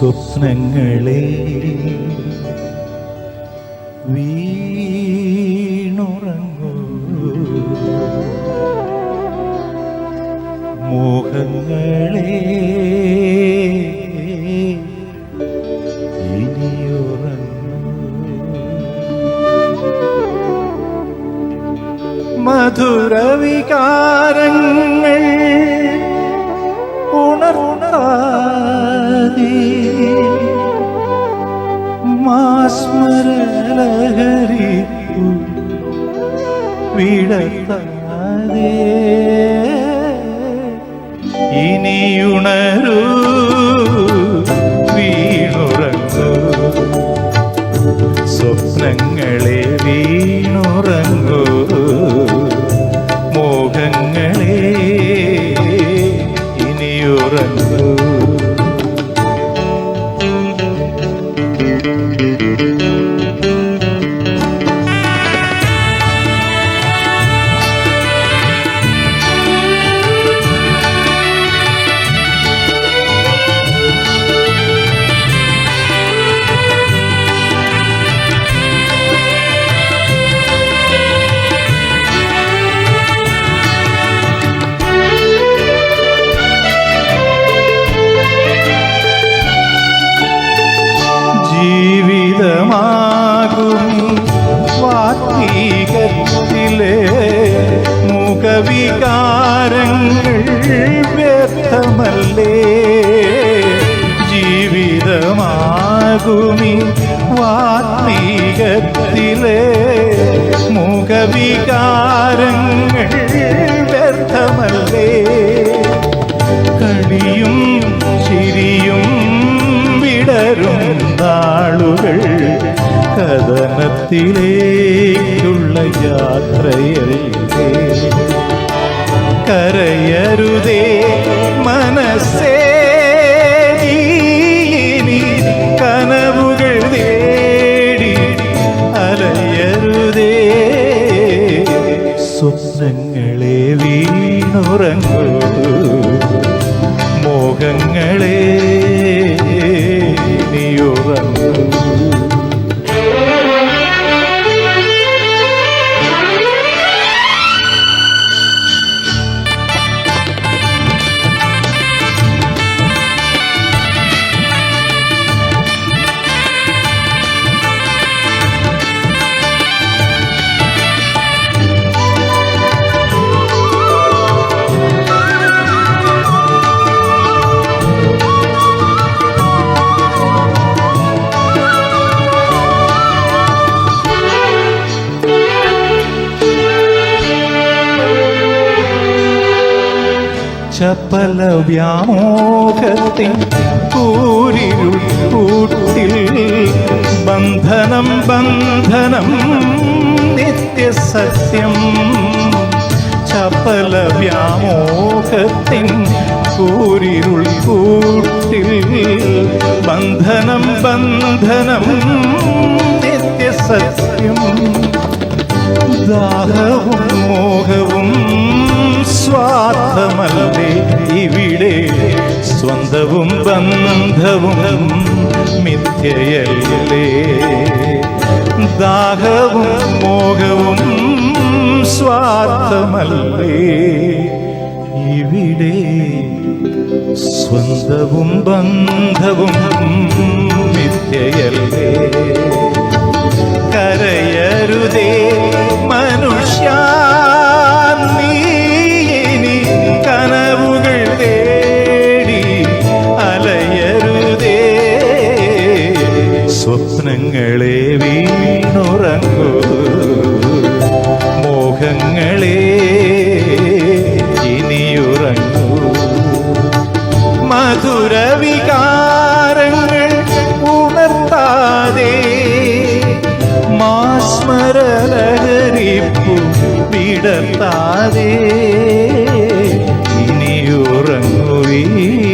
സ്വപ്നങ്ങളെ വീണുറങ്ങൂ, മോഹങ്ങളെ ഇനിയുറങ്ങൂ. മധുരവികാരങ്ങൾ ഉണർത്താതെ മാസ്മരലഹരിപ്പു വിടത്താതെ ഇനിയുണരൂ, വീണുറങ്ങൂ, സ്വപ്നങ്ങളെ വീണുറങ്ങൂ, മോഹങ്ങളെ ഇനിയുറങ്ങൂ. ജീവിതമാകുമി വാത്മീകത്തിലെ മുഖവികാരങ്ങൾ വ്യർത്ഥമല്ലേ, ജീവിതമാകുമി വാത്മീകത്തിലെ മുഖവികാരങ്ങൾ വ്യർത്ഥമല്ലേ, കളിയും ചിരിയും വിടരും നാളുകൾ കഥനത്തിലേക്കുള്ള യാത്രയല്ലേ, കരയരുതേ മനസ്സേ നീ കനവുകൾ തേടി അലയരുതേ, സ്വപ്നങ്ങളെ വീണുറങ്ങൂ, മോഹങ്ങളെ ഇനിയുറങ്ങൂ. ചപല വ്യാമോഹത്തിൻ കൂരിരുൾ കൂട്ടിൽ ബന്ധനം ബന്ധനം നിത്യസത്യം, ചപല വ്യാമോഹത്തിൻ കൂരിരുൾ കൂട്ടിൽ ബന്ധനം ബന്ധനം നിത്യസത്യം, ദാഹവും മോഹവും സ്വാർത്ഥമല്ലേ ഇവിടെ, സ്വന്തവും ബന്ധവും മിഥ്യയല്ലേ, ദാഹവും മോഹവും സ്വാർത്ഥമല്ലേ ഇവിടെ, സ്വന്തവും ബന്ധവും മിഥ്യയല്ലേ, കരയരുതേ മനുഷ്യ നീ ഇനി കനവുകൾ തേടി അലയരുതേ, സ്വപ്നങ്ങളെ വീണുറങ്ങൂ, മോഹങ്ങളെ ഇനിയുറങ്ങൂ. മധുരവികാരങ്ങൾ ഉണർത്താതെ മാസ്മരലഹരിപ്പു വിടത്താതെ ഇനിയുറങ്ങൂ, വീണുറങ്ങൂ.